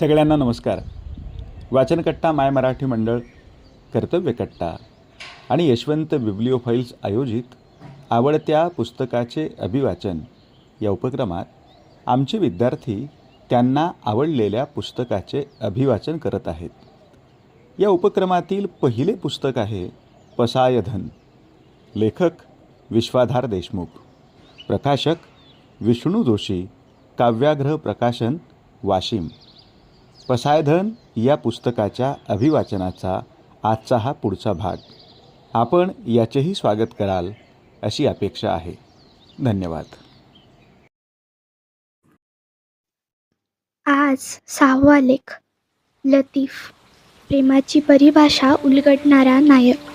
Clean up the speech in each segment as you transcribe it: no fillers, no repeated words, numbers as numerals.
सगळ्यांना नमस्कार. वाचनकट्टा माय मराठी मंडळ, कर्तव्यकट्टा आणि यशवंत बिब्लिओफाईल्स आयोजित आवडत्या पुस्तकाचे अभिवाचन या उपक्रमात आमचे विद्यार्थी त्यांना आवडलेल्या पुस्तकाचे अभिवाचन करत आहेत. या उपक्रमातील पहिले पुस्तक आहे पसायधन. लेखक विश्वाधार देशमुख, प्रकाशक विष्णू जोशी, काव्याग्रह प्रकाशन, वाशिम. पसायधन या पुस्तकाच्या अभिवाचनाचा आजचा हा पुढचा भाग. आपण याचेही स्वागत कराल अशी अपेक्षा आहे. धन्यवाद. आज 6वा लेख. लतीफ, प्रेमाची परिभाषा उलगडणारा नायक.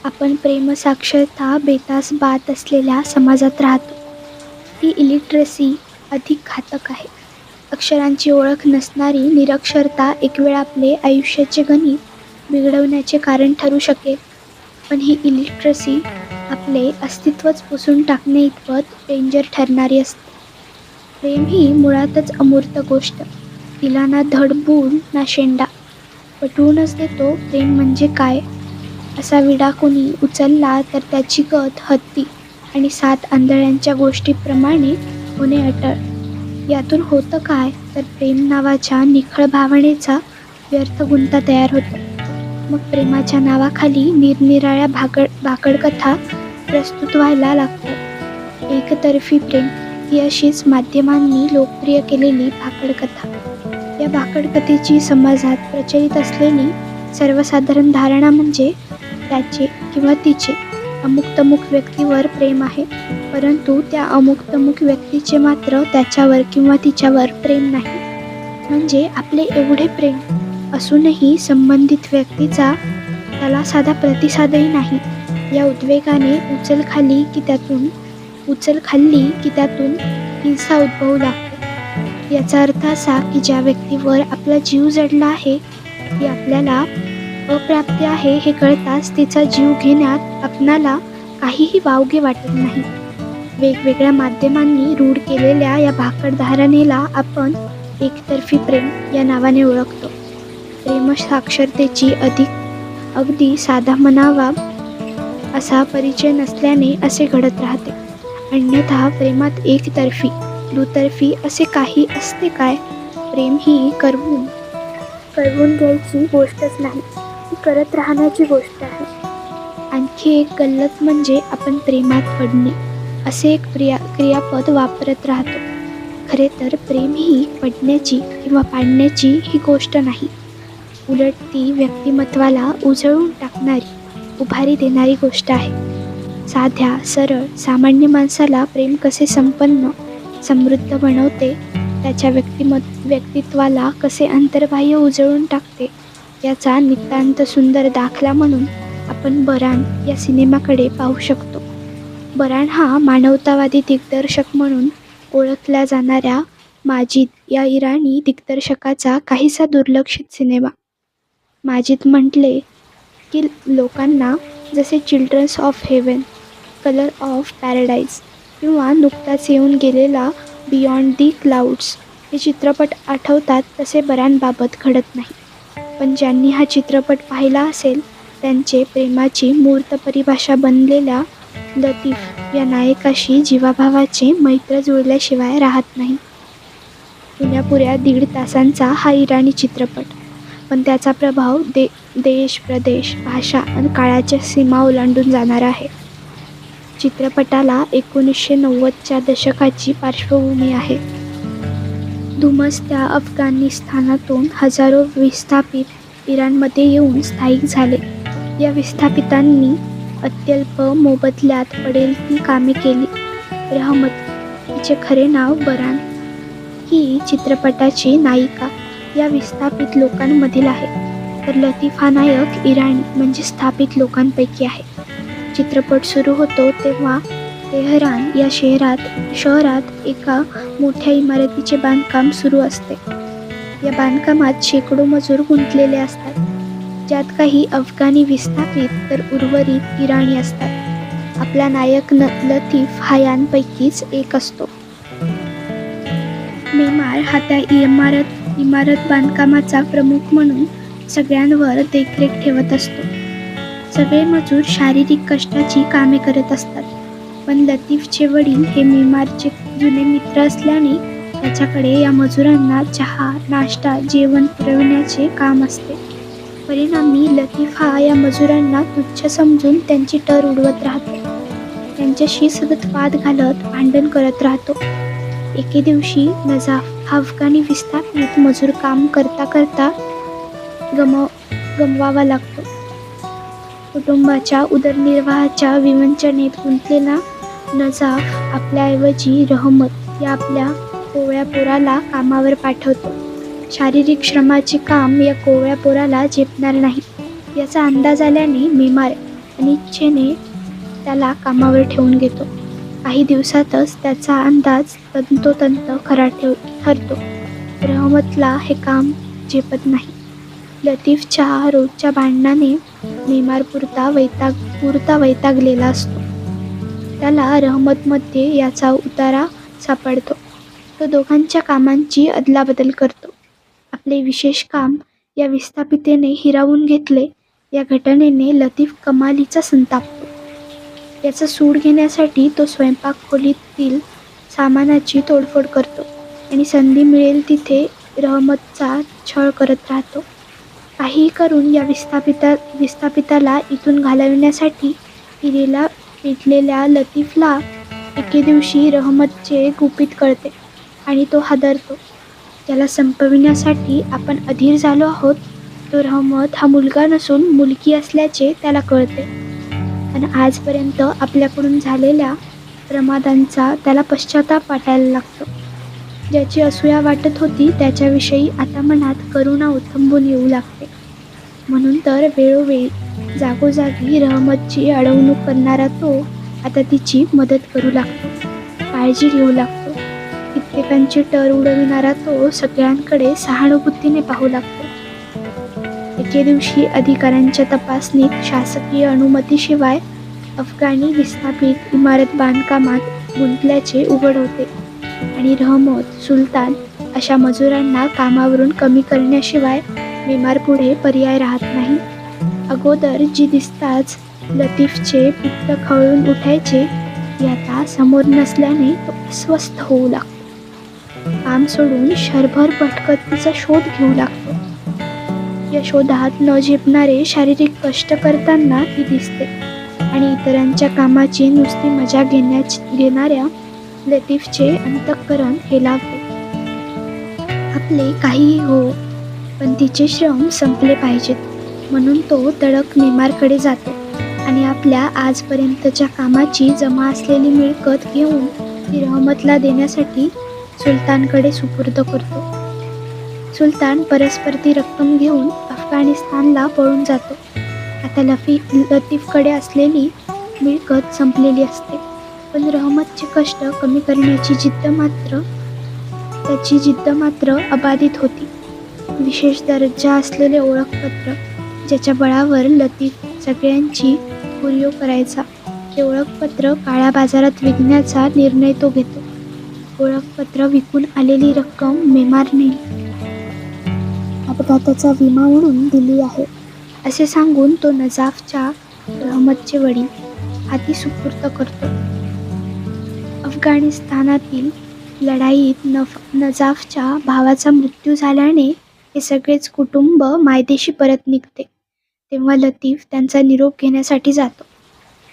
आपण प्रेमसाक्षरता बेतास बाद असलेल्या समाजात राहतो. ही इलिटरसी अधिक घातक आहे. अक्षरांची ओळख नसणारी निरक्षरता एक वेळ आपले आयुष्याचे गणित बिघडवण्याचे कारण ठरू शकेल. पण ही इलिटरसी आपले अस्तित्वच पुसून टाकणे इतपत डेंजर ठरणारी असते. प्रेम ही मुळातच अमूर्त गोष्ट. तिला ना धडबूड ना शेंडा. पटवूनच देतो प्रेम म्हणजे काय असा विडा कोणी उचलला तर त्याची गत हत्ती आणि 7 आंधळ्यांच्या गोष्टीप्रमाणे होणे अटळ. यातून होतं काय तर प्रेम नावाच्या निखळ भावनेचा व्यर्थ गुंता तयार होतो. मग प्रेमाच्या नावाखाली निरनिराळ्या भाकडकथा प्रस्तुत व्हायला लागतात. एकतर्फी प्रेम ही अशीच माध्यमांनी लोकप्रिय केलेली भाकडकथा. या भाकडकथेची समाजात प्रचलित असलेली सर्वसाधारण धारणा म्हणजे त्याचे किंवा तिचे अमुक तमुक व्यक्तीवर प्रेम आहे, परंतु त्या अमुक तमुक व्यक्तीचे मात्र त्याच्यावर किंवा तिच्यावर प्रेम नाही. म्हणजे आपले एवढे प्रेम असूनही संबंधित व्यक्तीचा त्याला साधा प्रतिसादही नाही. या उद्वेगाने उचल खाल्ली की त्यातून हिंसा उद्भवू लागते. याचा अर्थ असा की ज्या व्यक्तीवर आपला जीव जडला आहे ती आपल्याला अप्राप्य आहे हे कळताच तिचा जीव घेण्यात आपणाला काहीही वावगे वाटत नाही. वेगवेगळ्या माध्यमांनी रूढ केलेल्या या भाकड धारणेला आपण एकतर्फी प्रेम या नावाने ओळखतो. प्रेम साक्षरतेची अगदी साधा म्हणावा असा परिचय नसल्याने असे घडत राहते. अन्यथा प्रेमात एकतर्फी दुतर्फी असे काही असते काय? प्रेम ही करवून घ्यायची गोष्टच नाही, ती करत राहण्याची गोष्ट आहे. आणखी एक गल्लत म्हणजे आपण प्रेमात पडणे असे एक क्रियापद वापरत राहतो. खरे तर प्रेम ही पडण्याची किंवा पाडण्याची ही गोष्ट नाही, उलट ती व्यक्तिमत्वाला उजळून टाकणारी, उभारी देणारी गोष्ट आहे. साध्या सरळ सामान्य माणसाला प्रेम कसे संपन्न समृद्ध बनवते, त्याच्या व्यक्तित्वाला कसे अंतर्बाह्य उजळून टाकते याचा नितांत सुंदर दाखला म्हणून आपण बरान या सिनेमाकडे पाहू शकतो. बरान हा मानवतावादी दिग्दर्शक म्हणून ओळखल्या जाणाऱ्या माजिद या इराणी दिग्दर्शकाचा काहीसा दुर्लक्षित सिनेमा. माजिद म्हटले की लोकांना जसे childrens of heaven, colour of paradise किंवा नुकताच येऊन गेलेला बियॉन्ड दी क्लाउड्स हे चित्रपट आठवतात, तसे बरानबाबत घडत नाही. पण ज्यांनी हा चित्रपट पाहिला असेल त्यांचे प्रेमाची मूर्त परिभाषा बनलेल्या लतीफ या नायकाशी जीवाभावाचे मैत्र जुळल्याशिवाय राहत नाही. पुऱ्या 1.5 तासांचा हा इराणी चित्रपट, पण त्याचा प्रभाव देश, प्रदेश, भाषा आणि काळाच्या सीमा ओलांडून जाणारा आहे. चित्रपटाला 1990च्या दशकाची पार्श्वभूमी आहे. धुमसत्या अफगाणिस्तानातून हजारो विस्थापित इराणमध्ये येऊन स्थायिक झाले. या विस्थापितांनी अत्यल्प मोबदल्यात पडेल ती कामे केली. रहमत, तिचे खरे नाव बरान, ही चित्रपटाची नायिका या विस्थापित लोकांमधील आहे, तर लतीफ हा नायक इराणी म्हणजे स्थापित लोकांपैकी आहे. चित्रपट सुरू होतो तेव्हा तेहरान या शहरात एका मोठ्या इमारतीचे बांधकाम सुरू असते. या बांधकामात शेकडो मजूर गुंतलेले असतात, ज्यात काही अफगाणी विस्थापित तर उर्वरित इराणी असतात. आपला नायक लतीफ हा यांपैकीच एक असतो. मेमार हा त्या इमारत बांधकामाचा प्रमुख म्हणून सगळ्यांवर देखरेख ठेवत असतो. सगळे मजूर शारीरिक कष्टाची कामे करत असतात, पण लतीफचे वडील हे मेमारचे जुने मित्र असल्याने त्याच्याकडे या मजुरांना चहा, नाश्ता, जेवण पुरविण्याचे काम असते. परिणामी लतीफ हा या मजुरांना तुच्छ समजून त्यांची टर उडवत राहतो. त्यांच्याशी सतत वाद घालत भांडण करत राहतो. एके दिवशी नजाफ हा अफगाणी विस्थापित मजूर काम करता करता गमवावा लागतो. कुटुंबाच्या उदरनिर्वाहाच्या विवंचनेत गुंतलेला नजाफ आपल्याऐवजी रहमत या आपल्या कोवळ्या पोराला कामावर पाठवतो. शारीरिक श्रमाचे काम या कोवळ्या पोराला झेपणार नाही याचा अंदाज आल्याने मेमार अनिच्छेने त्याला कामावर ठेवून घेतो. काही दिवसातच त्याचा अंदाज तंतोतंत खरा ठरतो. रहमतला हे काम झेपत नाही. लतीफच्या रोजच्या भांडणाने मेमार पुरता वैतागलेला असतो. त्याला रहमतमध्ये याचा उतारा सापडतो. तो दोघांच्या कामांची अदलाबदल करतो. आपले विशेष काम या विस्थापितेने हिरावून घेतले या घटनेने लतीफ कमालीचा संतापतो. याचा सूड घेण्यासाठी तो स्वयंपाक खोलीतील सामानाची तोडफोड करतो आणि संधी मिळेल तिथे रहमतचा छळ करत राहतो. काहीही करून या विस्थापिताला इथून घालविण्यासाठी हिरेला पेटलेल्या लतीफला एके दिवशी रहमतचे गुपित कळते आणि तो हादरतो. त्याला संपविण्यासाठी आपण अधीर झालो आहोत. तो रहमत हा मुलगा नसून मुलगी असल्याचे त्याला कळते. पण आजपर्यंत आपल्याकडून झालेल्या प्रमादांचा त्याला पश्चाताप वाटायला लागतो. ज्याची असूया वाटत होती त्याच्याविषयी आता मनात करुणा उथंबून येऊ लागते. म्हणून तर वेळोवेळी जागोजागी रहमतची अडवणूक करणारा तो आता तिची मदत करू लागतो, काळजी घेऊ लागतो. कित्येकांची टर उडविणारा तो सगळ्यांकडे सहानुभूतीने पाहू लागतो. एके दिवशी अधिकाऱ्यांच्या तपासणीत शासकीय अनुमतीशिवाय अफगाणी विस्थापित इमारत बांधकामात गुंतल्याचे उघड होते आणि रहमत, सुलतान अशा मजुरांना कामावरून कमी करण्याशिवाय मेमारपुढे पर्याय राहत नाही. अगोदर जी दिसताच लतीफचे पित्त खवळून उठायचे ती आता समोर नसल्याने तो अस्वस्थ होऊ लागतो. काम सोडून शरभर भटकत तिचा शोध घेऊ लागतो. या शोधात न झेपणारे शारीरिक कष्ट करताना ती दिसते आणि इतरांच्या कामाची नुसती मजा घेणाऱ्या लतीफचे अंतःकरण हेलावते. आपले काहीही हो, पण तिचे श्रम संपले पाहिजेत म्हणून तो तडक मेमारकडे जातो आणि आपल्या आजपर्यंतच्या कामाची जमा असलेली मिळकत घेऊन ती रहमतला देण्यासाठी सुलतानकडे सुपूर्द करतो. सुलतान परस्पर ती रक्कम घेऊन अफगाणिस्तानला पळून जातो. आता लतीफकडे असलेली मिळकत संपलेली असते, पण रहमतचे कष्ट कमी करण्याची जिद्द मात्र अबाधित होती. विशेष दर्जा असलेले ओळखपत्र ज्याच्या बळावर लतीफ सगळ्यांची हुरियो करायचा, ते ओळखपत्र काळ्या बाजारात विकण्याचा निर्णय तो घेतो. ओळखपत्र विकून आलेली रक्कम मेमारने अपघाताचा विमा म्हणून दिली आहे असे सांगून तो नजाफच्या रहमतचे वडील हाती सुपूर्द करतो. अफगाणिस्तानातील लढाईत नजाफच्या भावाचा मृत्यू झाल्याने हे सगळेच कुटुंब मायदेशी परत निघते. तेव्हा लतीफ त्यांचा निरोप घेण्यासाठी जातो.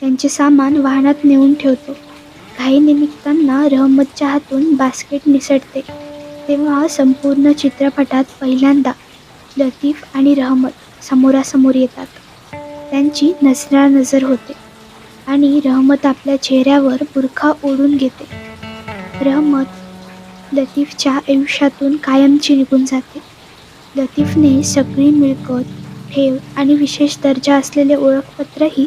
त्यांचे सामान वाहनात नेऊन ठेवतो. घाईने निघताना रहमतच्या हातून बास्केट निसटते. तेव्हा संपूर्ण चित्रपटात पहिल्यांदा लतीफ आणि रहमत समोरासमोर येतात. त्यांची नजरानजर होते आणि रहमत आपल्या चेहऱ्यावर बुरखा ओढून घेते. रहमत लतीफच्या आयुष्यातून कायमची निघून जाते. लतीफने सगळी मिळकत, ठेव आणि विशेष दर्जा असलेले ओळखपत्रही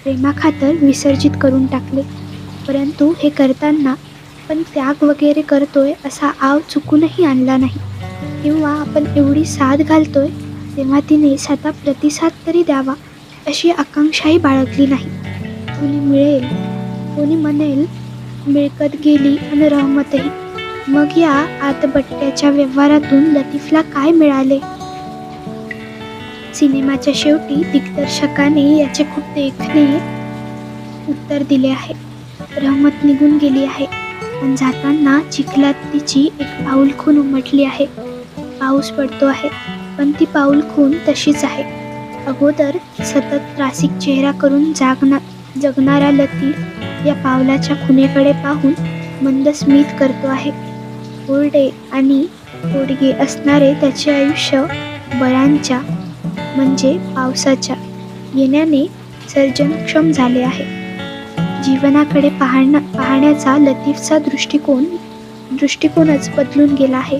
प्रेमाखातर विसर्जित करून टाकले. परंतु हे करताना आपण त्याग वगैरे करतोय असा आव चुकूनही आणला नाही, किंवा आपण एवढी साथ घालतोय तेव्हा तिने साधा प्रतिसाद तरी द्यावा अशी आकांक्षाही बाळगली नाही. कोणी म्हणेल मिळकत गेली आणि रहमतही, मग या आतबट्ट्याच्या व्यवहारातून लतीफला काय मिळाले? सिनेमाच्या शेवटी दिग्दर्शकाने याचे खूप देखणे उत्तर दिले आहे. रहमत निघून गेली आहे पण जाताना चिखलात तिची एक पाऊल खून उमटली आहे. पाऊस पडतो आहे पण ती पाऊल खून तशीच आहे. अगोदर सतत त्रासिक चेहरा करून जगणारा लतीफ या पावलाच्या खुणेकडे पाहून मंद स्मित करतो आहे. कोरडे आणि तोडगे असणारे त्याचे आयुष्य बरांच्या म्हणजे पावसाच्या येण्याने सर्जनक्षम झाले आहे. जीवनाकडे पाहण्याचा लतीफचा दृष्टिकोनच बदलून गेला आहे.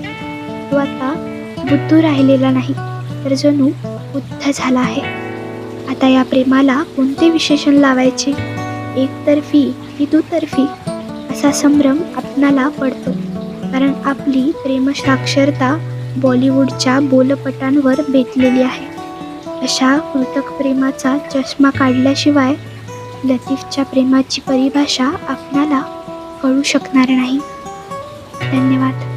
तो आता बुद्धू राहिलेला नाही तर जणू बुद्ध झाला आहे. आता या प्रेमाला कोणते विशेषण लावायचे? एकतर्फी की दुतर्फी असा संभ्रम आपणाला पडतो, कारण आपली प्रेमसाक्षरता बॉलिवूडच्या बोलपटांवर बेतलेली आहे. अशा कृतक प्रेमाचा चष्मा काढल्याशिवाय लतीफच्या प्रेमाची परिभाषा आपणाला कळू शकणार नाही. धन्यवाद.